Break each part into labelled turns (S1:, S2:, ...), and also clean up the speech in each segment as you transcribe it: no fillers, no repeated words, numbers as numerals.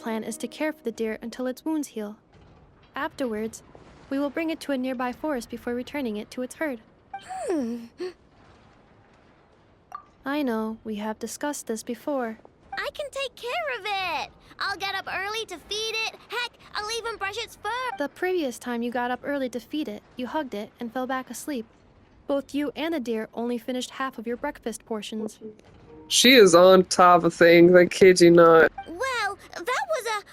S1: plan is to care for the deer until its wounds heal. Afterwards, we will bring it to a nearby forest before returning it to its herd. I know, we have discussed this before.
S2: I can take care of it. I'll get up early to feed it. Heck, I'll even brush its fur.
S1: The previous time you got up early to feed it, you hugged it and fell back asleep. Both you and the deer only finished half of your breakfast portions.
S3: She is on top of things, I kid you not.
S2: Well, that was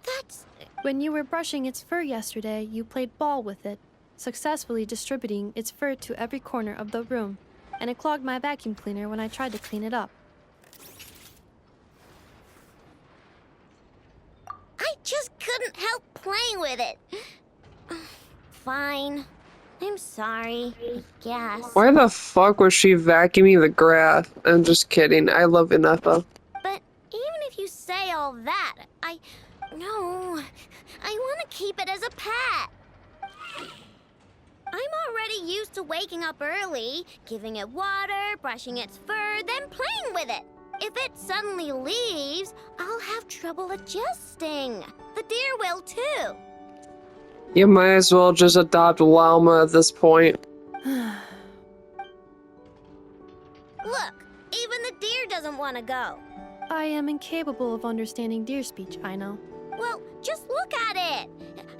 S2: that's...
S1: When you were brushing its fur yesterday, you played ball with it, successfully distributing its fur to every corner of the room, and it clogged my vacuum cleaner when I tried to clean it up.
S2: I just couldn't help playing with it. Fine. I'm sorry, I guess.
S3: Why the fuck was she vacuuming the grass? I'm just kidding. I love Inefa.
S2: But even if you say all that, No. I want to keep it as a pet. I'm already used to waking up early, giving it water, brushing its fur, then playing with it. If it suddenly leaves, I'll have trouble adjusting. The deer will too.
S3: You might as well just adopt Llama at this point.
S2: Look, even the deer doesn't want to go.
S1: I am incapable of understanding deer speech, I know.
S2: Well, just look at it.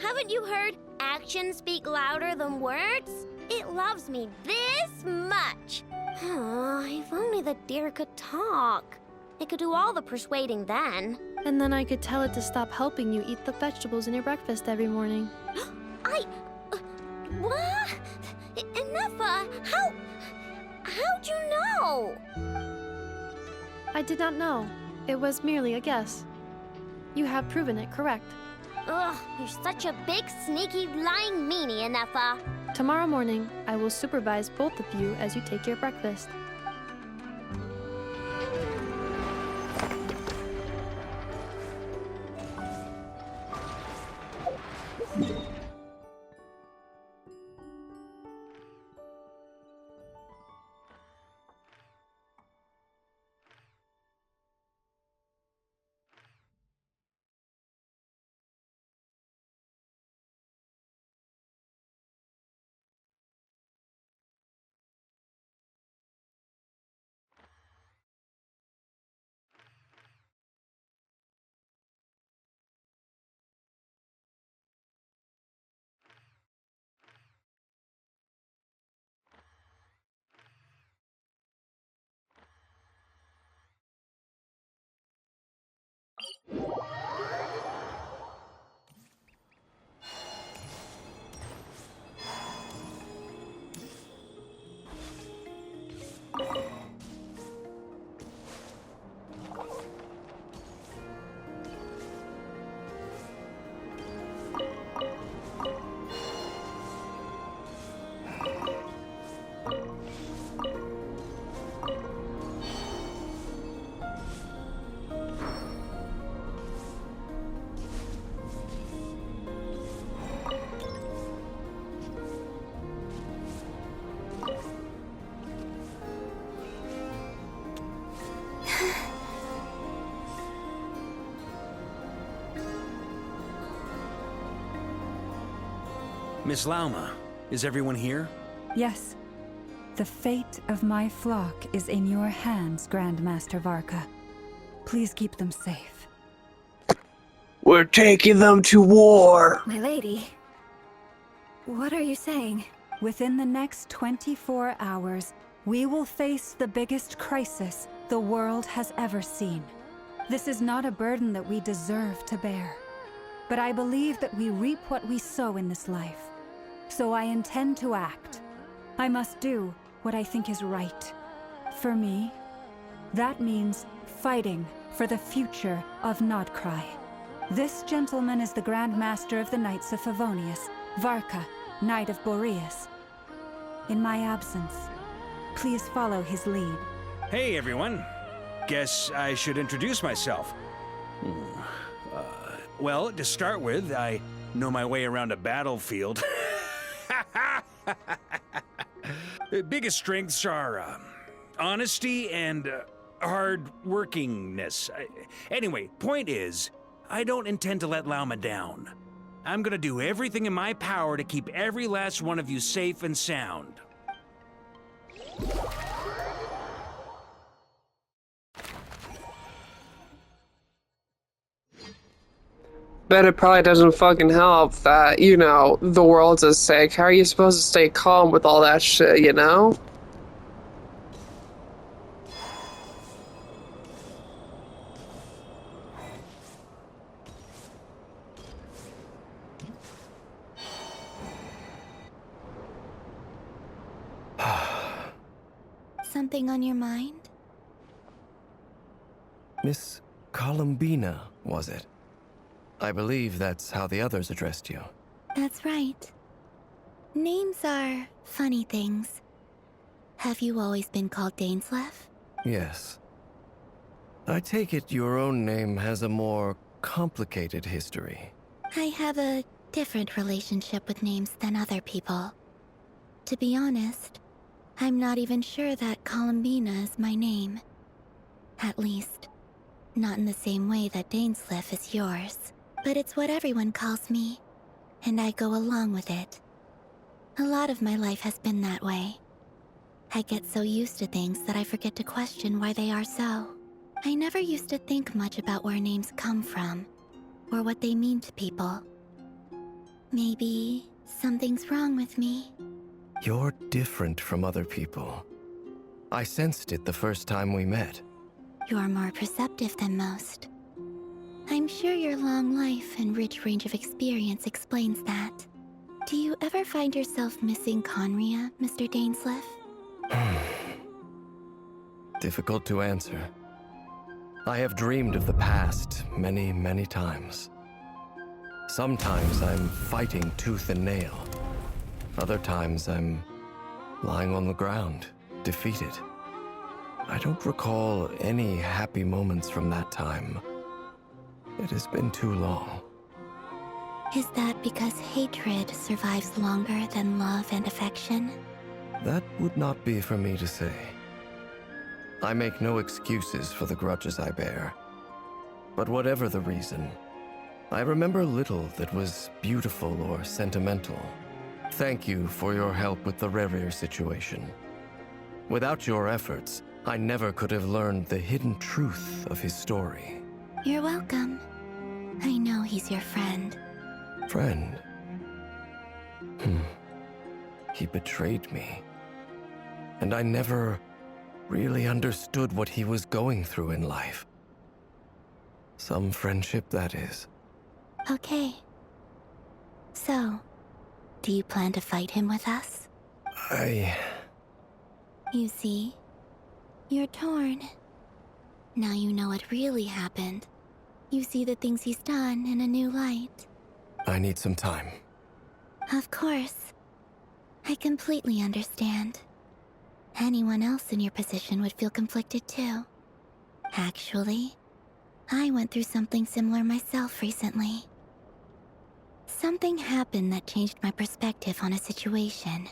S2: Haven't you heard actions speak louder than words? It loves me this much. If only the deer could talk. It could do all the persuading then.
S1: And then I could tell it to stop helping you eat the vegetables in your breakfast every morning.
S2: What? Inefa, how'd you know?
S1: I did not know. It was merely a guess. You have proven it correct.
S2: Ugh, you're such a big, sneaky, lying meanie, Inefa.
S1: Tomorrow morning, I will supervise both of you as you take your breakfast.
S4: Miss Lauma, is everyone here?
S5: Yes. The fate of my flock is in your hands, Grandmaster Varka. Please keep them safe.
S3: We're taking them to war!
S5: My lady, what are you saying? Within the next 24 hours, we will face the biggest crisis the world has ever seen. This is not a burden that we deserve to bear. But I believe that we reap what we sow in this life. So I intend to act. I must do what I think is right. For me, that means fighting for the future of NodKrai. This gentleman is the Grand Master of the Knights of Favonius, Varka, Knight of Boreas. In my absence, please follow his lead.
S4: Hey, everyone. Guess I should introduce myself. Well, to start with, I know my way around a battlefield. Biggest strengths are honesty and hard-workingness. Anyway, point is, I don't intend to let Lauma down. I'm gonna do everything in my power to keep every last one of you safe and sound.
S3: Bet it probably doesn't fucking help that, you know, the world's at stake. How are you supposed to stay calm with all that shit, you know?
S2: Something on your mind?
S6: Miss Columbina, was it? I believe that's how the others addressed you.
S2: That's right. Names are funny things. Have you always been called Dainsleff?
S6: Yes. I take it your own name has a more complicated history.
S2: I have a different relationship with names than other people. To be honest, I'm not even sure that Columbina is my name. At least, not in the same way that Dainsleff is yours. But it's what everyone calls me, and I go along with it. A lot of my life has been that way. I get so used to things that I forget to question why they are so. I never used to think much about where names come from, or what they mean to people. Maybe something's wrong with me.
S6: You're different from other people. I sensed it the first time we met.
S2: You're more perceptive than most. I'm sure your long life and rich range of experience explains that. Do you ever find yourself missing Conria, Mr. Dainsleff?
S6: Difficult to answer. I have dreamed of the past many, many times. Sometimes I'm fighting tooth and nail. Other times I'm lying on the ground, defeated. I don't recall any happy moments from that time. It has been too long.
S2: Is that because hatred survives longer than love and affection?
S6: That would not be for me to say. I make no excuses for the grudges I bear. But whatever the reason, I remember little that was beautiful or sentimental. Thank you for your help with the Rerir situation. Without your efforts, I never could have learned the hidden truth of his story.
S2: You're welcome. I know he's your friend.
S6: Friend? He betrayed me. And I never really understood what he was going through in life. Some friendship, that is.
S2: Okay. So, do you plan to fight him with us? You see, you're torn. Now you know what really happened. You see the things he's done in a new light.
S6: I need some time.
S2: Of course. I completely understand. Anyone else in your position would feel conflicted too. Actually, I went through something similar myself recently. Something happened that changed my perspective on a situation.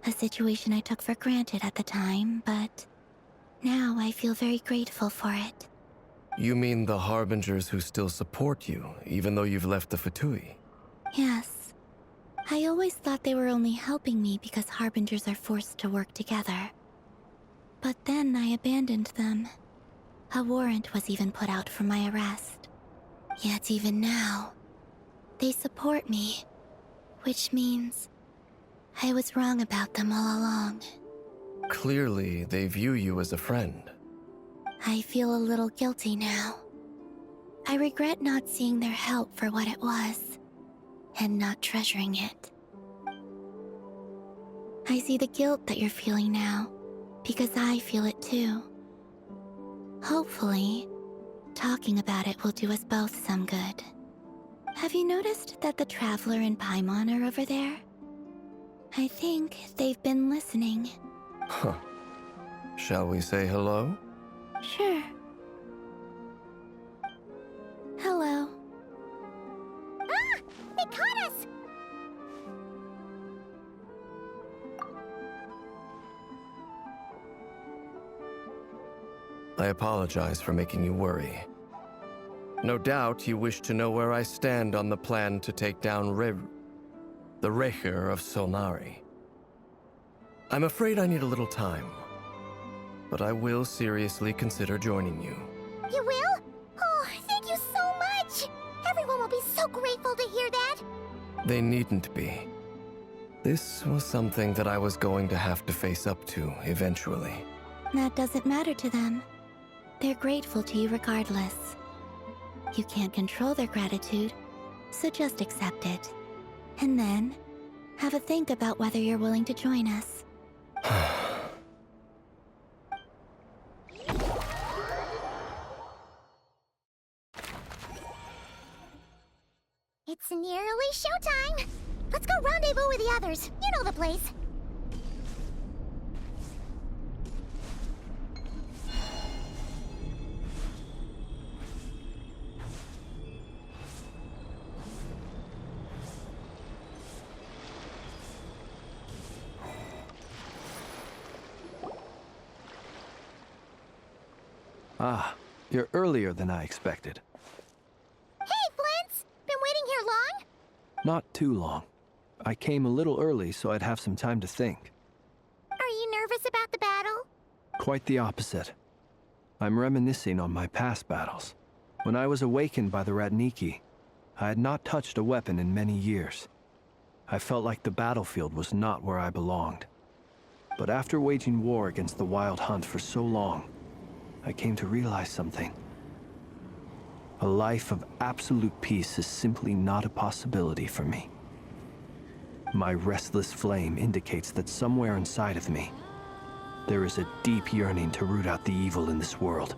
S2: A situation I took for granted at the time, but now I feel very grateful for it.
S6: You mean the Harbingers who still support you, even though you've left the Fatui?
S2: Yes. I always thought they were only helping me because Harbingers are forced to work together. But then I abandoned them. A warrant was even put out for my arrest. Yet even now, they support me, which means I was wrong about them all along.
S6: Clearly, they view you as a friend.
S2: I feel a little guilty now. I regret not seeing their help for what it was, and not treasuring it. I see the guilt that you're feeling now, because I feel it too. Hopefully, talking about it will do us both some good. Have you noticed that the Traveler and Paimon are over there? I think they've been listening.
S6: Huh. Shall we say hello?
S2: Sure. Hello. Ah! They caught us!
S6: I apologize for making you worry. No doubt you wish to know where I stand on the plan to take down the Recher of Solnari. I'm afraid I need a little time, but I will seriously consider joining you.
S2: You will? Oh, thank you so much! Everyone will be so grateful to hear that!
S6: They needn't be. This was something that I was going to have to face up to eventually.
S2: That doesn't matter to them. They're grateful to you regardless. You can't control their gratitude, so just accept it. And then, have a think about whether you're willing to join us. It's nearly showtime! Let's go rendezvous with the others. You know the place.
S7: Ah, you're earlier than I expected.
S2: Hey, Flint's! Been waiting here long?
S7: Not too long. I came a little early so I'd have some time to think.
S2: Are you nervous about the battle?
S7: Quite the opposite. I'm reminiscing on my past battles. When I was awakened by the Ratniki, I had not touched a weapon in many years. I felt like the battlefield was not where I belonged. But after waging war against the Wild Hunt for so long, I came to realize something. A life of absolute peace is simply not a possibility for me. My restless flame indicates that somewhere inside of me, there is a deep yearning to root out the evil in this world.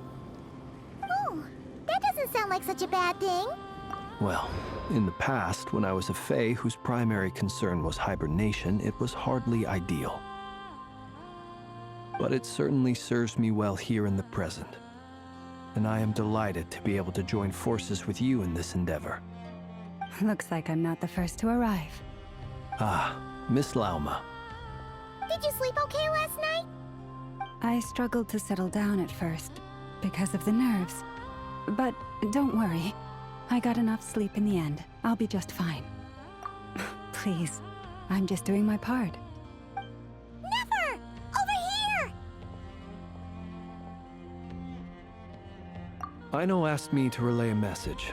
S2: Oh, that doesn't sound like such a bad thing.
S7: Well, in the past, when I was a Fae whose primary concern was hibernation, it was hardly ideal. But it certainly serves me well here in the present. And I am delighted to be able to join forces with you in this endeavor.
S5: Looks like I'm not the first to arrive.
S7: Ah, Miss Lauma.
S2: Did you sleep okay last night?
S5: I struggled to settle down at first, because of the nerves. But don't worry. I got enough sleep in the end. I'll be just fine. Please, I'm just doing my part.
S2: Never! Over here!
S7: Aino asked me to relay a message.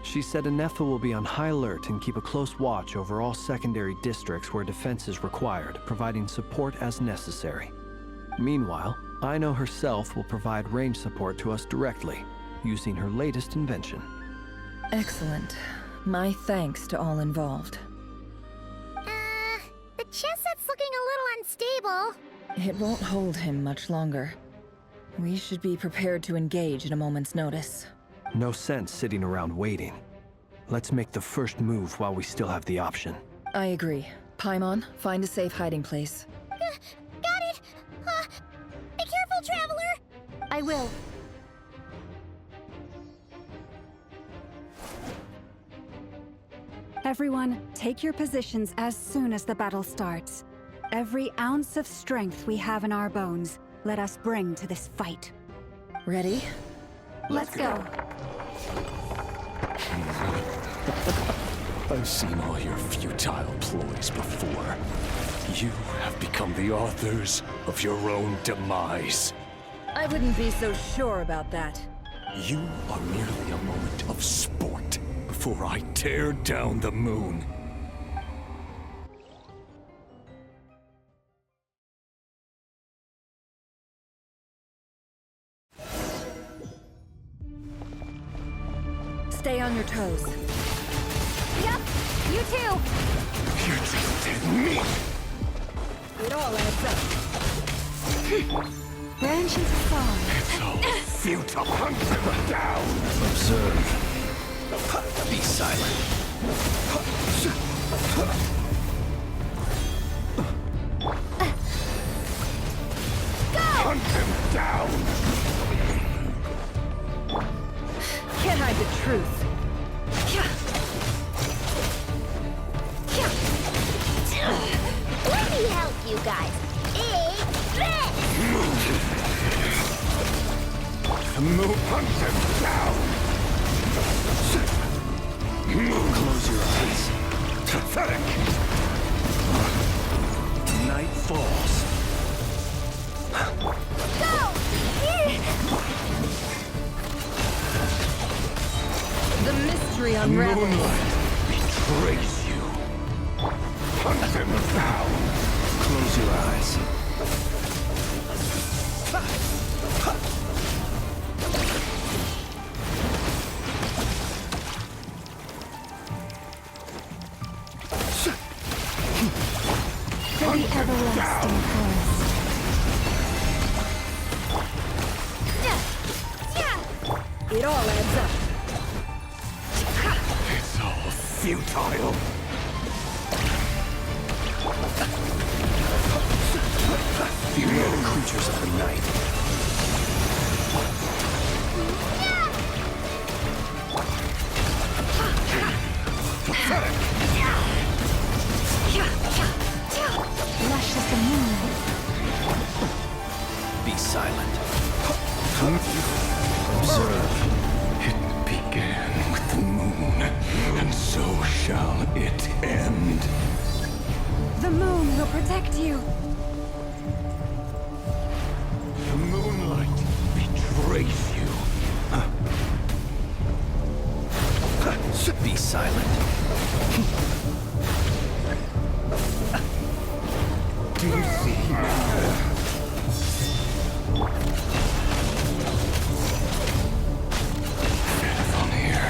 S7: She said Anefa will be on high alert and keep a close watch over all secondary districts where defense is required, providing support as necessary. Meanwhile, Aino herself will provide range support to us directly, using her latest invention.
S8: Excellent. My thanks to all involved.
S2: The chest set's looking a little unstable.
S8: It won't hold him much longer. We should be prepared to engage at a moment's notice.
S7: No sense sitting around waiting. Let's make the first move while we still have the option.
S8: I agree. Paimon, find a safe hiding place.
S2: Got it! Be careful, Traveler!
S1: I will.
S5: Everyone, take your positions as soon as the battle starts. Every ounce of strength we have in our bones, let us bring to this fight.
S8: Ready?
S5: Let's go.
S9: I've seen all your futile ploys before. You have become the authors of your own demise.
S8: I wouldn't be so sure about that.
S9: You are merely a moment of sport before I tear down the moon.
S8: Stay on your toes.
S5: Yep, you too.
S9: You just did me!
S8: It all adds up.
S5: Branches aside.
S9: It's all futile. Hunt them down!
S6: Observe.
S9: Be silent. Hunt them down!
S8: Can't hide the truth.
S2: Let me help you guys. Eat this!
S9: Hunt them down!
S7: Close your eyes.
S9: Pathetic!
S7: Night falls.
S2: Go!
S8: The mystery unravels.
S9: Moonlight betrays you. Hunt them down!
S7: Close your eyes.
S5: For the everlasting forest.
S8: It all adds up.
S9: It's all futile.
S7: You are the creatures of the night.
S9: Pathetic!
S5: Lush as the moonlight.
S7: Be silent. Observe.
S9: It began with the moon, and so shall it end.
S5: The moon will protect you.
S9: The moonlight betrays you.
S7: Be silent.
S9: Do you see? Vanir,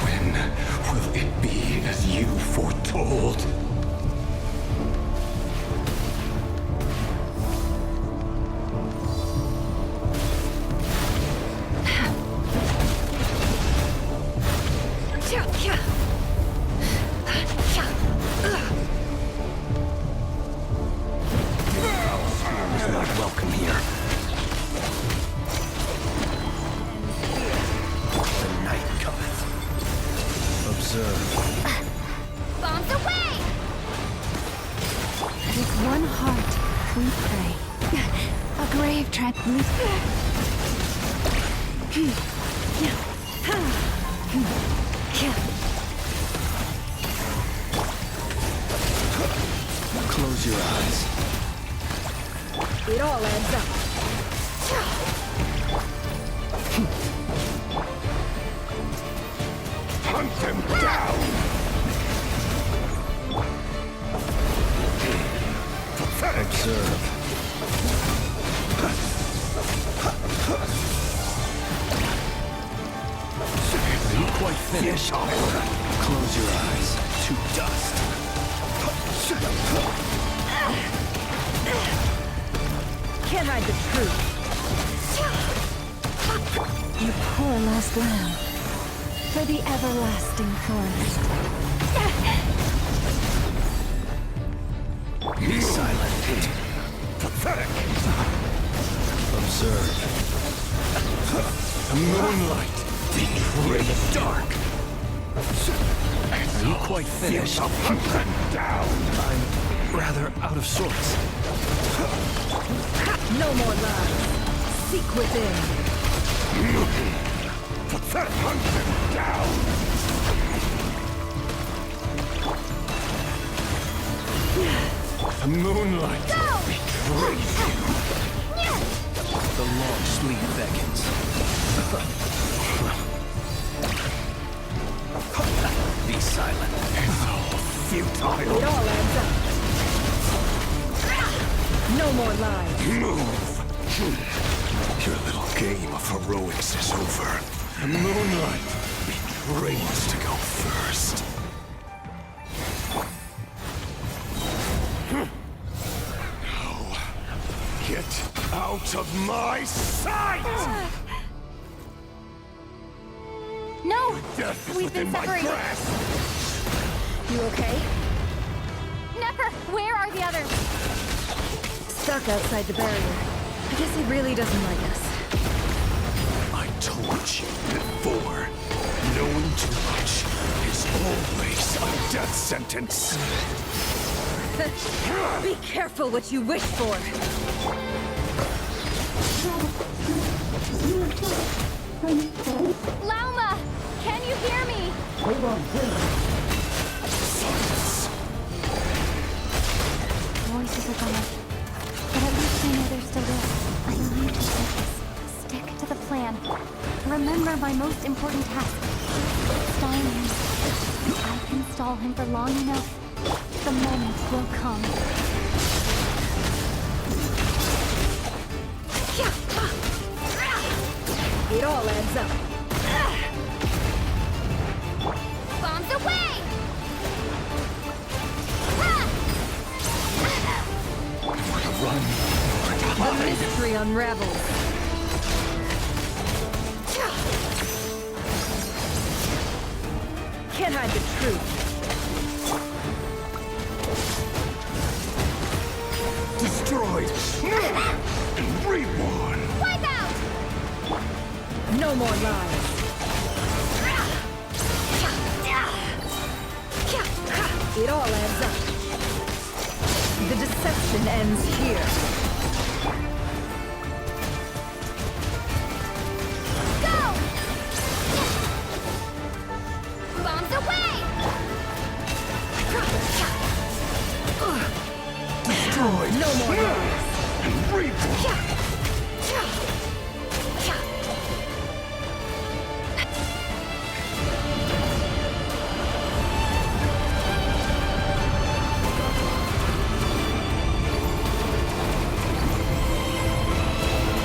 S9: when will it be as you foretold?
S7: Is not welcome here. The night cometh. Observe.
S2: Bombs away!
S5: With one heart, we pray. A grave
S7: Close your eyes.
S8: It all adds up.
S9: Hunt them down! Pathetic!
S7: Observe. Are you quite finished? Close your eyes. To dust.
S8: Can't hide the truth.
S5: You poor lost lamb. For the everlasting forest.
S7: Be silent.
S9: Pathetic!
S7: Observe.
S9: The moonlight betrays dark.
S7: Are you quite finished?
S9: Hunt them down!
S7: I'm rather out of sorts.
S8: No more lies. Seek within.
S9: Pathetic! Hunt them down! The moonlight betrays you.
S7: The long sleep beckons. Be silent.
S9: It's all futile.
S8: It all adds up. No more lies.
S9: Move! Your little game of heroics is over. The moonlight betrays to go first. Now, get out of my sight!
S1: No!
S9: Death is
S1: We've been
S9: within my
S1: separated.
S9: grasp!
S8: You okay?
S1: Never! Where are the others?
S8: Stuck outside the barrier. I guess he really doesn't like us.
S9: I told you before, knowing too much is always a death sentence.
S8: Be careful what you wish for.
S2: Lauma! Can you hear me?
S1: Voices are gone, but at least I know they're still there. I need to focus. Stick to the plan. Remember my most important task. Stalling him. If I can stall him for long enough, the moment will come.
S8: It all adds up.
S2: Bombs away!
S9: Run or
S8: The
S9: hide.
S8: mystery unravels. Can't hide the truth.
S9: Destroyed. And reborn.
S2: Wipe out!
S8: No more lies. It all adds up. The deception ends here.
S2: Go! Bombs away!
S9: Destroyed.
S8: No more lies.
S9: And reborn.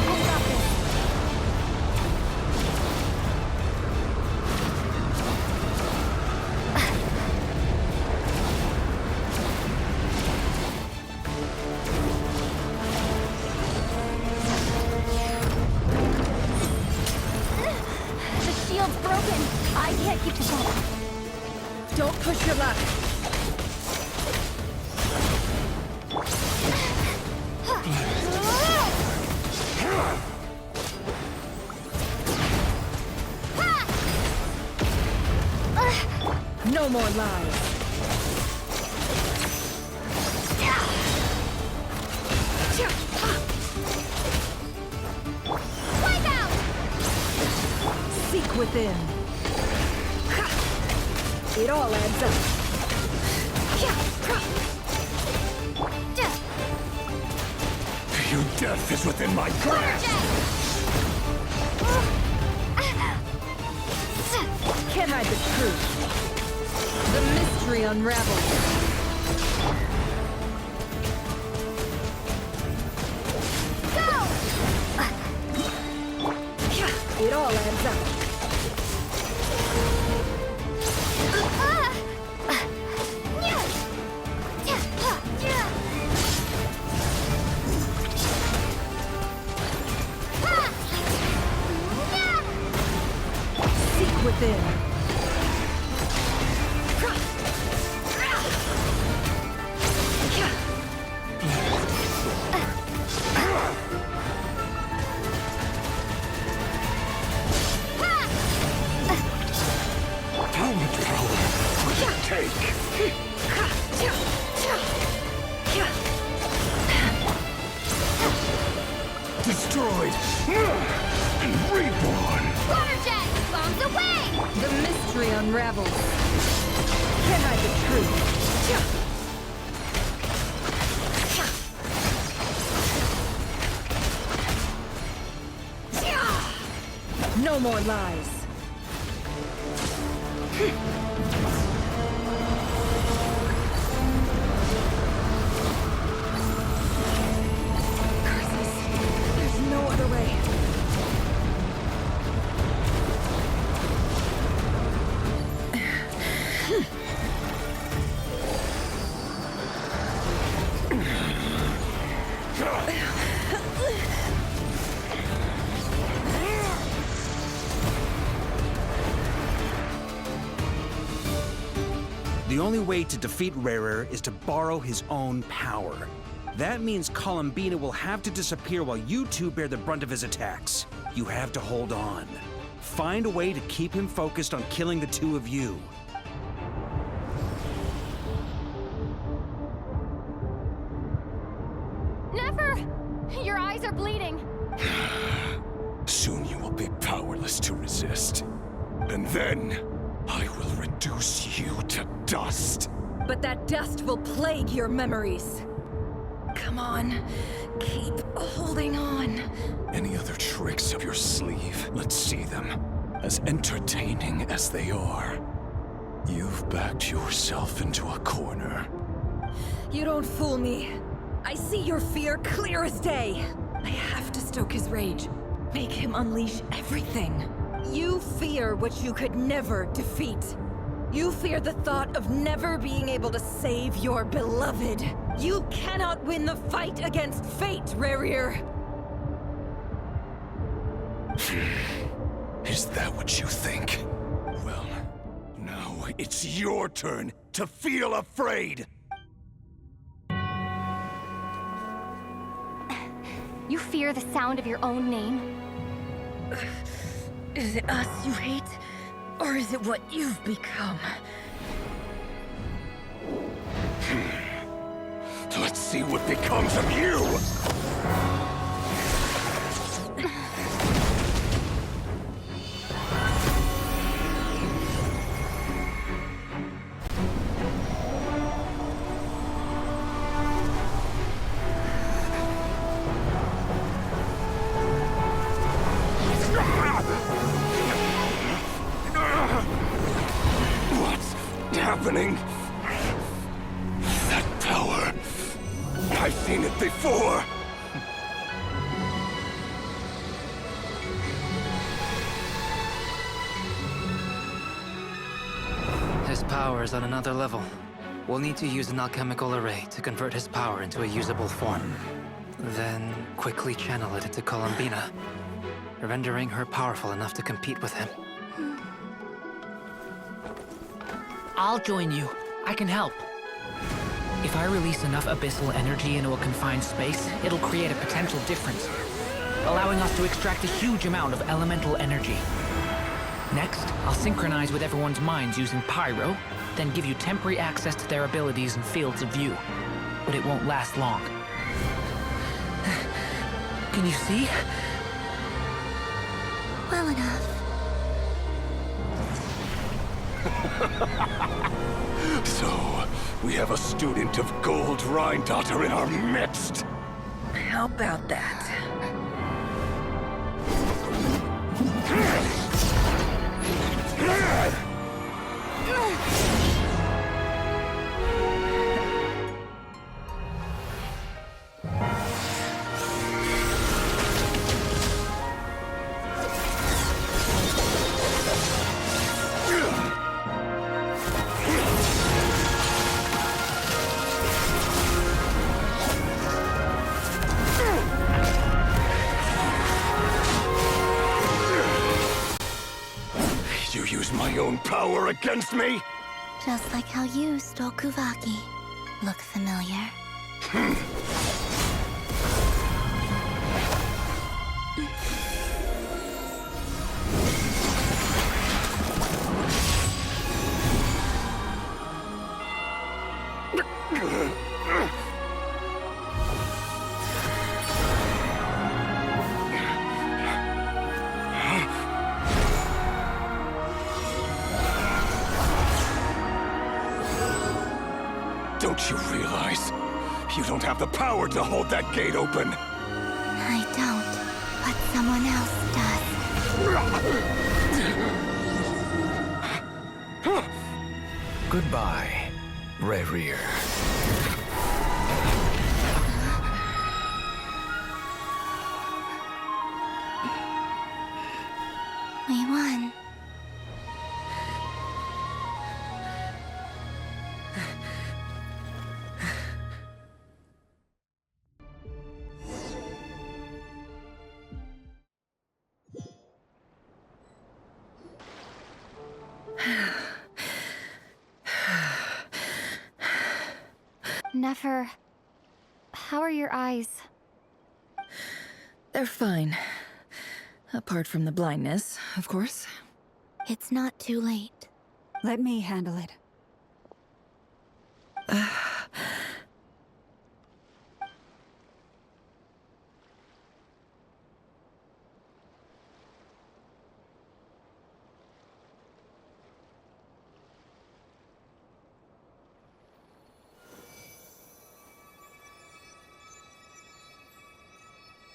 S1: I got this. The shield's broken. I can't keep this up.
S8: Don't push your luck. No more lies.
S2: Wipe out!
S8: Seek within. It all adds up.
S9: Your death is within my grasp.
S8: Can't hide the truth. The mystery unravels.
S2: Go!
S8: It all adds up. Seek within.
S9: How much power would it take? Destroyed. And reborn.
S2: Water jet! Bombs away!
S8: The mystery unravels. Can't hide the truth. No more lies. Curses. There's no other way.
S4: The only way to defeat Rarer is to borrow his own power. That means Columbina will have to disappear while you two bear the brunt of his attacks. You have to hold on. Find a way to keep him focused on killing the two of you.
S2: Never! Your eyes are bleeding.
S9: Soon resist. And then, I will reduce you to dust.
S8: But that dust will plague your memories. Come on, keep holding on.
S9: Any other tricks up your sleeve? Let's see them. As entertaining as they are. You've backed yourself into a corner.
S8: You don't fool me. I see your fear clear as day. I have to stoke his rage. Make him unleash everything. You fear what you could never defeat. You fear the thought of never being able to save your beloved. You cannot win the fight against fate, Rerir.
S9: Is that what you think? Well, now it's your turn to feel afraid!
S1: You fear the sound of your own name?
S8: Is it us you hate? Or is it what you've become?
S9: Let's see what becomes of you! What's happening? That power. I've seen it before.
S10: His power is on another level. We'll need to use an alchemical array to convert his power into a usable form. Then quickly channel it into Columbina, rendering her powerful enough to compete with him.
S11: I'll join you. I can help. If I release enough abyssal energy into a confined space, it'll create a potential difference, allowing us to extract a huge amount of elemental energy. Next, I'll synchronize with everyone's minds using Pyro, then give you temporary access to their abilities and fields of view. But it won't last long. Can you see?
S2: Well enough.
S9: So, we have a student of Gold Rhine-Daughter in our midst.
S8: How about that?
S9: You use my own power against me?
S2: Just like how you stole Kuvaki. Look familiar?
S9: Don't you realize? You don't have the power to hold that gate open.
S2: I don't, but someone else does.
S6: Goodbye, Rerir.
S2: We won.
S1: Nefer, how are your eyes?
S8: They're fine. Apart from the blindness, of course.
S2: It's not too late.
S5: Let me handle it.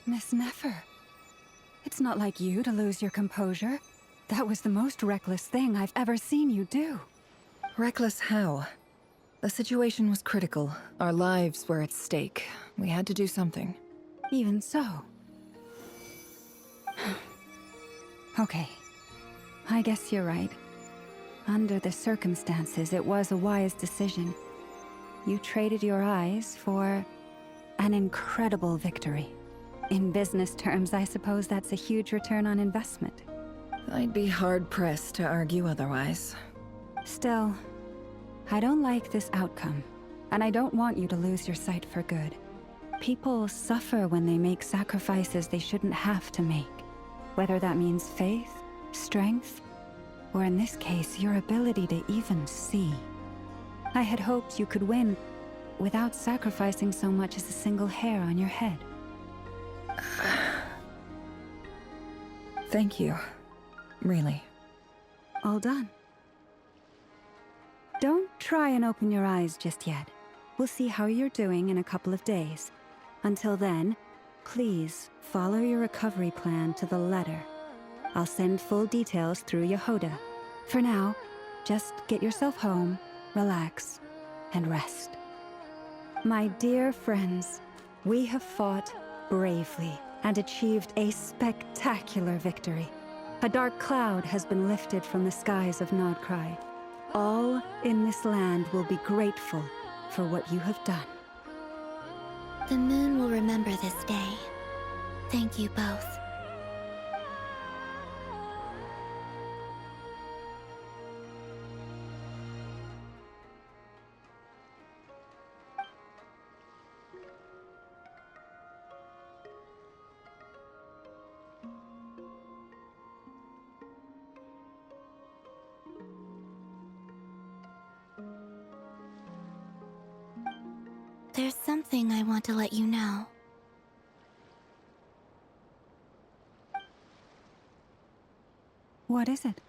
S5: Miss Nefer. It's not like you to lose your composure. That was the most reckless thing I've ever seen you do.
S8: Reckless how? The situation was critical. Our lives were at stake. We had to do something.
S5: Even so. Okay. I guess you're right. Under the circumstances, it was a wise decision. You traded your eyes for an incredible victory. In business terms, I suppose that's a huge return on investment.
S8: I'd be hard-pressed to argue otherwise.
S5: Still, I don't like this outcome, and I don't want you to lose your sight for good. People suffer when they make sacrifices they shouldn't have to make, whether that means faith, strength, or in this case, your ability to even see. I had hoped you could win without sacrificing so much as a single hair on your head.
S8: Thank you. Really.
S5: All done. Don't try and open your eyes just yet. We'll see how you're doing in a couple of days. Until then, please follow your recovery plan to the letter. I'll send full details through Yehoda. For now, just get yourself home, relax, and rest. My dear friends, we have fought bravely and achieved a spectacular victory. A dark cloud has been lifted from the skies of NodKrai. All in this land will be grateful for what you have done.
S2: The moon will remember this day. Thank you both. There's something I want to let you know.
S5: What is it?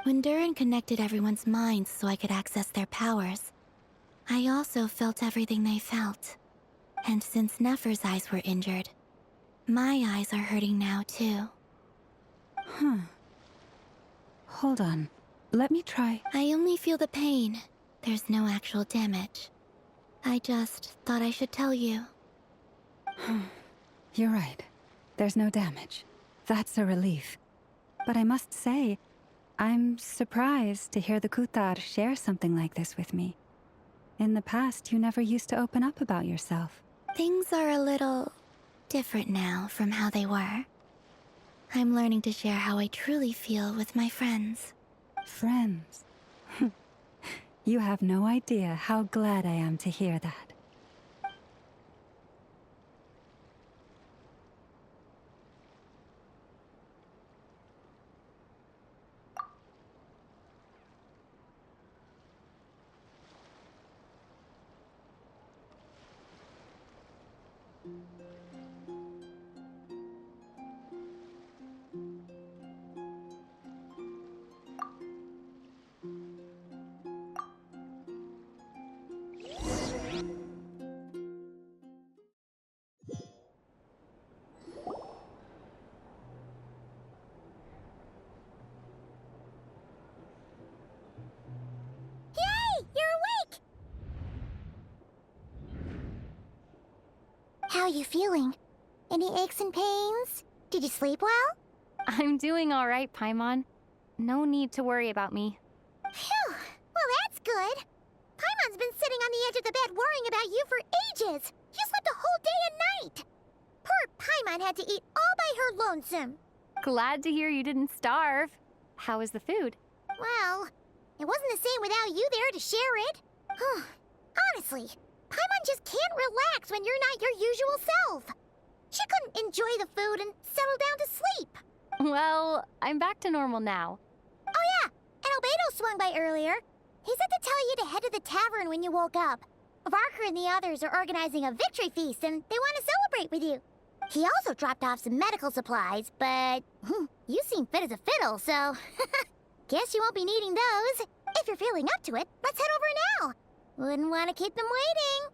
S2: When Durin connected everyone's minds so I could access their powers, I also felt everything they felt. And since Nefer's eyes were injured, my eyes are hurting now too.
S5: Huh. Hold on. Let me try.
S2: I only feel the pain. There's no actual damage. I just thought I should tell you.
S5: You're right. There's no damage. That's a relief. But I must say, I'm surprised to hear the Kutar share something like this with me. In the past, you never used to open up about yourself.
S2: Things are a little different now from how they were. I'm learning to share how I truly feel with my friends.
S5: Friends? You have no idea how glad I am to hear that.
S2: How are you feeling? Any aches and pains? Did you sleep well?
S1: I'm doing all right, Paimon. No need to worry about me.
S2: Phew! Well, that's good. Paimon's been sitting on the edge of the bed worrying about you for ages. You slept a whole day and night. Poor Paimon had to eat all by her lonesome.
S1: Glad to hear you didn't starve. How was the food?
S2: Well, it wasn't the same without you there to share it. Honestly, Paimon just can't relax when you're not your usual self. She couldn't enjoy the food and settle down to sleep.
S1: Well, I'm back to normal now.
S2: Oh yeah, and Albedo swung by earlier. He said to tell you to head to the tavern when you woke up. Varker and the others are organizing a victory feast and they want to celebrate with you. He also dropped off some medical supplies, but you seem fit as a fiddle, so guess you won't be needing those. If you're feeling up to it, let's head over now. Wouldn't want to keep them waiting.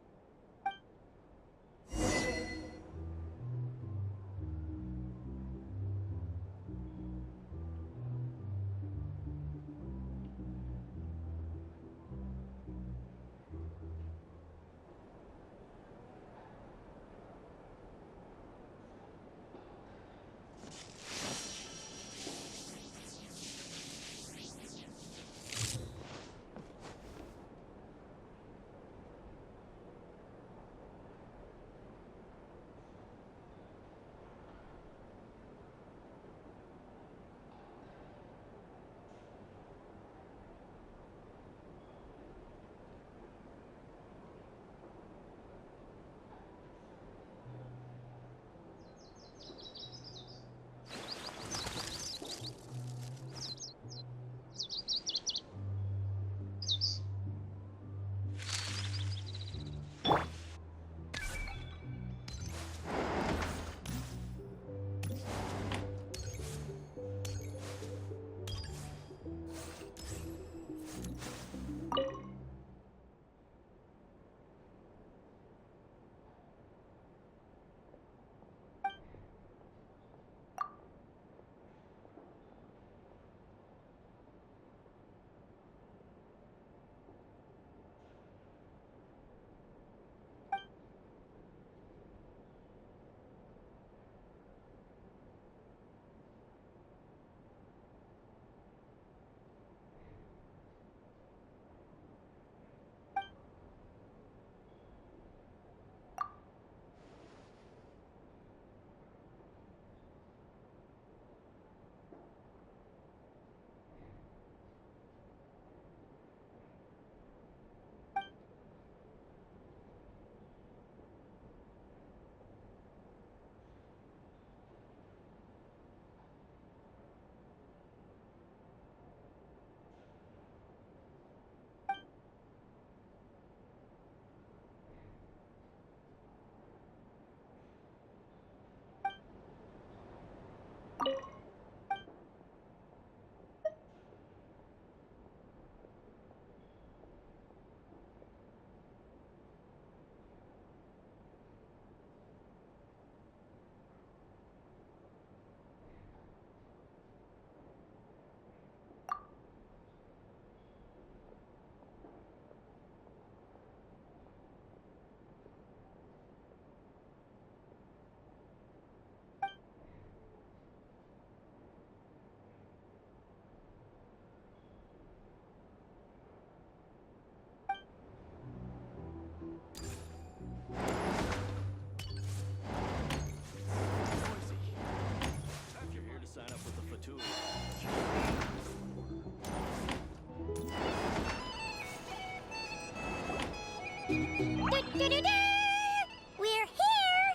S2: We're here!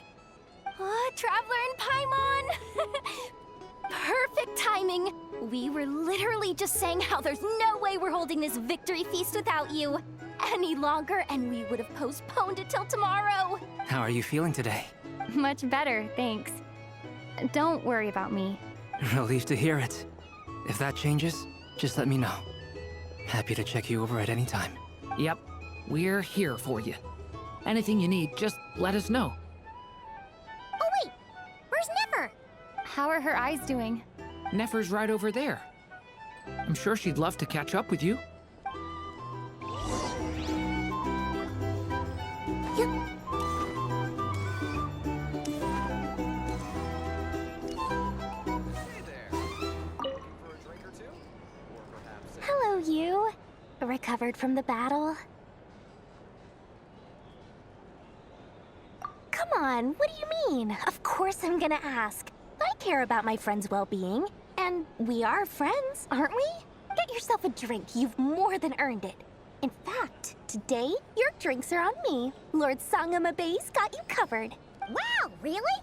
S1: Oh, Traveler and Paimon! Perfect timing! We were literally just saying how there's no way we're holding this victory feast without you any longer, and we would have postponed it till tomorrow.
S10: How are you feeling today?
S1: Much better, thanks. Don't worry about me.
S10: Relieved to hear it. If that changes, just let me know. Happy to check you over at any time.
S11: Yep, we're here for you. Anything you need, just let us know.
S2: Oh wait, where's Nefer?
S1: How are her eyes doing?
S11: Nefer's right over there. I'm sure she'd love to catch up with you.
S2: Hello, you. Recovered from the battle? Come on, what do you mean? Of course I'm gonna ask. I care about my friend's well-being. And we are friends, aren't we? Get yourself a drink. You've more than earned it. In fact, today, your drinks are on me. Lord Sangama Bay's got you covered. Wow, really?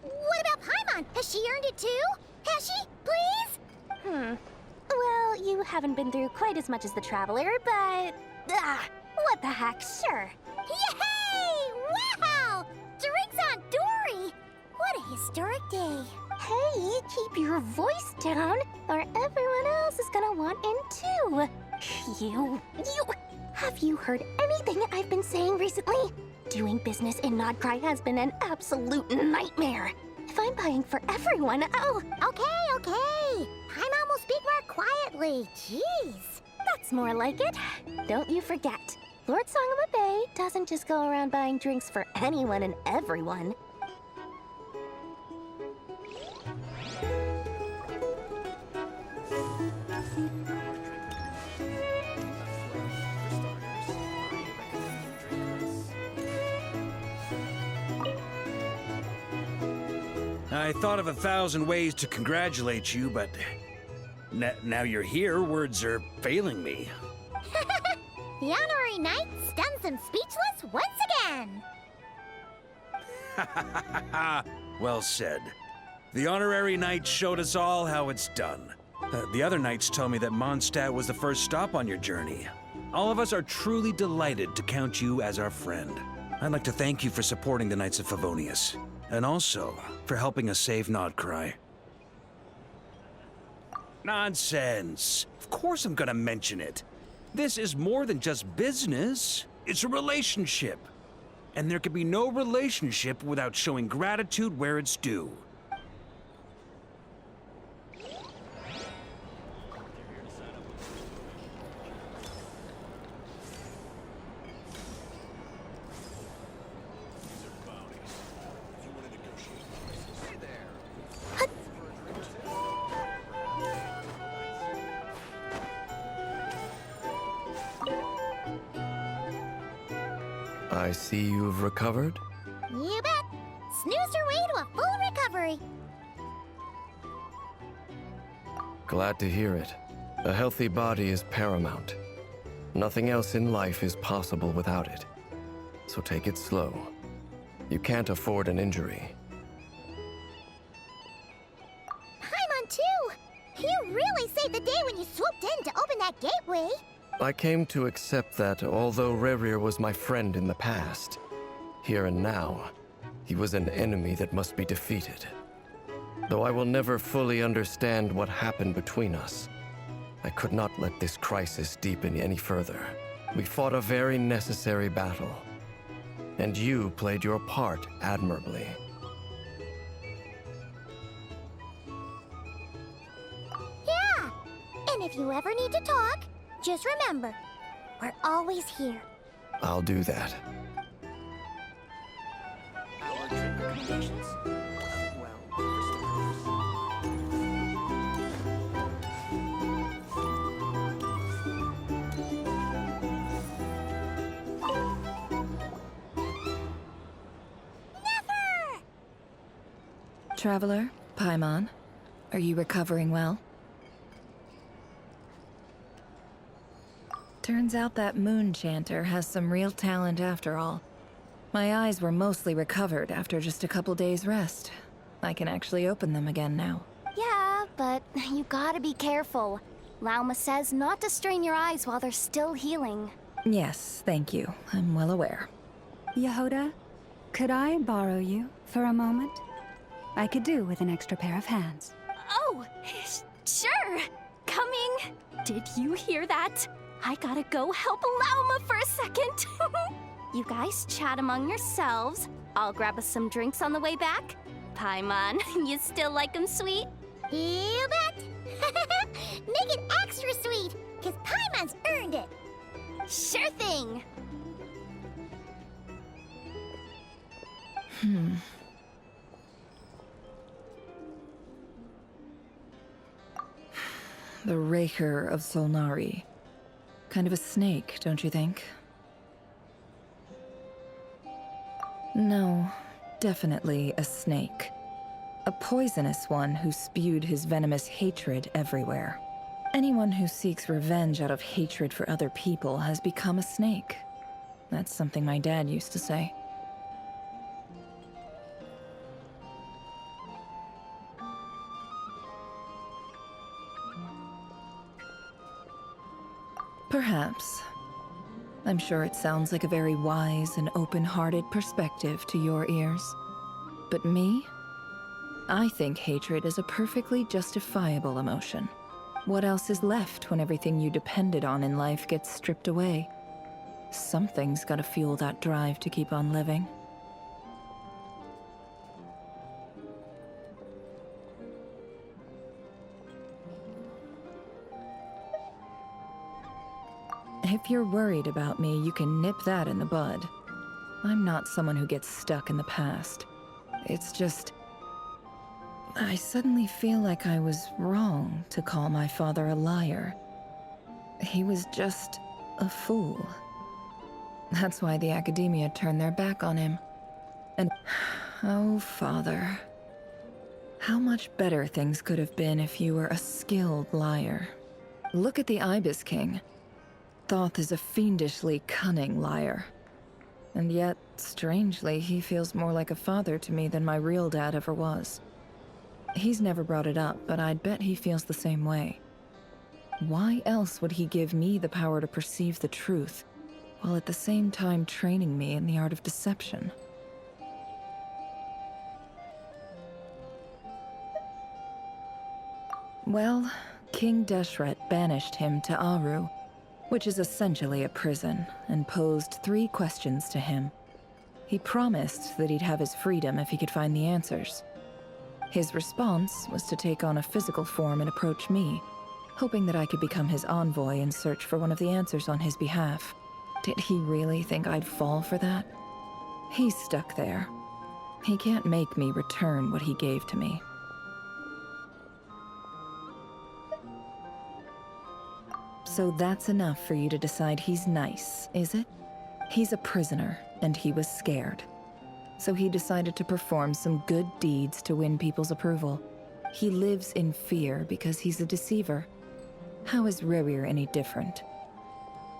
S2: What about Paimon? Has she earned it too? Has she? Please? Well, you haven't been through quite as much as the Traveler, but... what the heck, sure. Yay! Wow! Drinks on Dory! What a historic day. Hey, keep your voice down, or everyone else is gonna want in too. You... Have you heard anything I've been saying recently? Doing business in NodKrai has been an absolute nightmare. If I'm buying for everyone, oh... Okay. Paimon will speak more quietly. Jeez. That's more like it. Don't you forget, Lord Sangama Bay doesn't just go around buying drinks for anyone and everyone.
S4: I thought of 1,000 ways to congratulate you, but now you're here, words are failing me.
S2: The honorary knight stuns them speechless once again.
S4: Well said. The honorary knight showed us all how it's done. The other knights tell me that Mondstadt was the first stop on your journey. All of us are truly delighted to count you as our friend. I'd like to thank you for supporting the Knights of Favonius, and also for helping us save NodKrai. Nonsense! Of course I'm gonna mention it. This is more than just business. It's a relationship. And there can be no relationship without showing gratitude where it's due.
S6: I see you've recovered.
S2: You bet. Snoozed her way to a full recovery.
S6: Glad to hear it. A healthy body is paramount. Nothing else in life is possible without it. So take it slow. You can't afford an injury.
S2: Paimon, too. You really saved the day when you swooped in to open that gateway.
S6: I came to accept that although Rerir was my friend in the past, here and now, he was an enemy that must be defeated. Though I will never fully understand what happened between us, I could not let this crisis deepen any further. We fought a very necessary battle, and you played your part admirably.
S2: Yeah. And if you ever need to talk, just remember, we're always here.
S6: I'll do that.
S10: Our trip recommendations?
S2: Never!
S8: Traveler, Paimon, are you recovering well? Turns out that moon chanter has some real talent after all. My eyes were mostly recovered after just a couple days' rest. I can actually open them again now.
S1: Yeah, but you gotta be careful. Lauma says not to strain your eyes while they're still healing.
S8: Yes, thank you. I'm well aware.
S5: Yehoda, could I borrow you for a moment? I could do with an extra pair of hands.
S1: Oh, sure. Coming. Did you hear that? I gotta go help Lauma for a second. You guys chat among yourselves. I'll grab us some drinks on the way back. Paimon, you still like 'em sweet?
S2: You bet! Make it extra sweet, because Paimon's earned it.
S1: Sure thing.
S8: The Raker of Solnari. Kind of a snake, don't you think? No, definitely a snake. A poisonous one who spewed his venomous hatred everywhere. Anyone who seeks revenge out of hatred for other people has become a snake. That's something my dad used to say. Perhaps. I'm sure it sounds like a very wise and open-hearted perspective to your ears. But me? I think hatred is a perfectly justifiable emotion. What else is left when everything you depended on in life gets stripped away? Something's gotta fuel that drive to keep on living. If you're worried about me, you can nip that in the bud. I'm not someone who gets stuck in the past. It's just... I suddenly feel like I was wrong to call my father a liar. He was just a fool. That's why the academia turned their back on him. And... oh, father. How much better things could have been if you were a skilled liar. Look at the Ibis King. Thoth is a fiendishly cunning liar. And yet, strangely, he feels more like a father to me than my real dad ever was. He's never brought it up, but I'd bet he feels the same way. Why else would he give me the power to perceive the truth, while at the same time training me in the art of deception? Well, King Deshret banished him to Aru, which is essentially a prison, and posed 3 questions to him. He promised that he'd have his freedom if he could find the answers. His response was to take on a physical form and approach me, hoping that I could become his envoy and search for one of the answers on his behalf. Did he really think I'd fall for that? He's stuck there. He can't make me return what he gave to me. So that's enough for you to decide he's nice, is it? He's a prisoner, and he was scared. So he decided to perform some good deeds to win people's approval. He lives in fear because he's a deceiver. How is Rerir any different?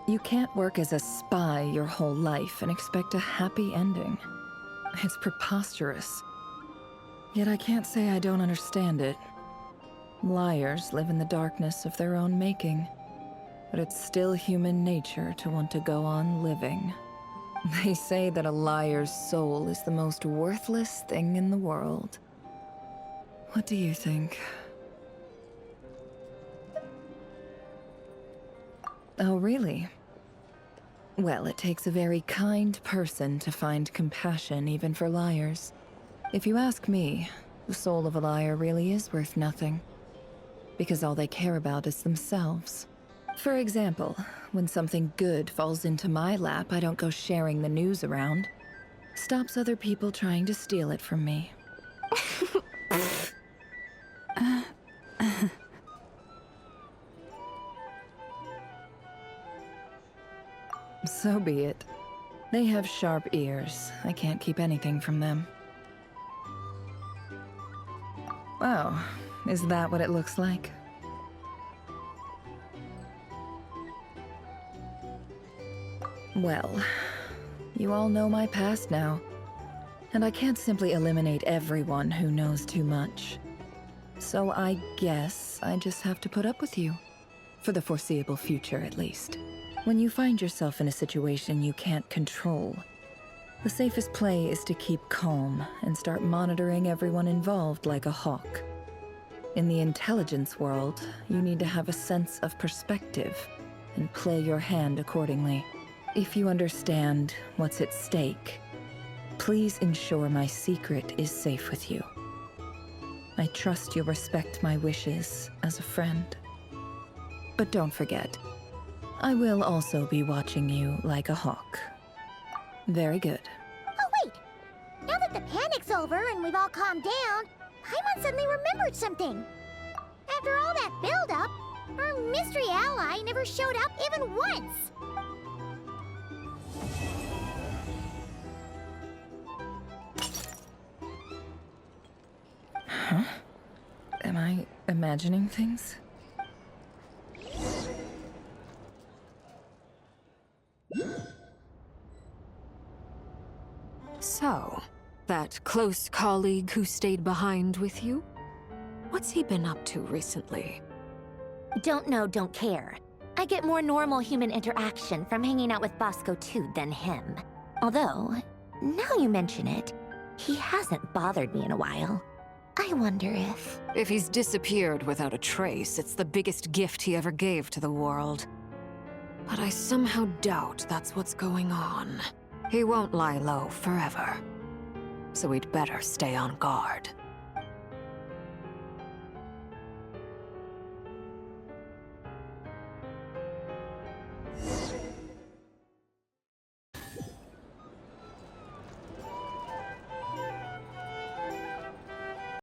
S8: You can't work as a spy your whole life and expect a happy ending. It's preposterous. Yet I can't say I don't understand it. Liars live in the darkness of their own making. But it's still human nature to want to go on living. They say that a liar's soul is the most worthless thing in the world. What do you think? Oh, really? Well, it takes a very kind person to find compassion even for liars. If you ask me, the soul of a liar really is worth nothing. Because all they care about is themselves. For example, when something good falls into my lap, I don't go sharing the news around. Stops other people trying to steal it from me. So be it. They have sharp ears. I can't keep anything from them. Oh, is that what it looks like? Well, you all know my past now. And I can't simply eliminate everyone who knows too much. So I guess I just have to put up with you. For the foreseeable future, at least. When you find yourself in a situation you can't control, the safest play is to keep calm and start monitoring everyone involved like a hawk. In the intelligence world, you need to have a sense of perspective and play your hand accordingly. If you understand what's at stake, please ensure my secret is safe with you. I trust you'll respect my wishes as a friend. But don't forget, I will also be watching you like a hawk. Very good.
S2: Oh, wait! Now that the panic's over and we've all calmed down, Paimon suddenly remembered something. After all that build-up, our mystery ally never showed up even once.
S8: Huh? Am I imagining things?
S12: So, that close colleague who stayed behind with you? What's he been up to recently?
S2: Don't know, don't care. I get more normal human interaction from hanging out with Bosco 2 than him. Although, now you mention it, he hasn't bothered me in a while. I wonder if...
S12: If he's disappeared without a trace, it's the biggest gift he ever gave to the world. But I somehow doubt that's what's going on. He won't lie low forever. So we'd better stay on guard.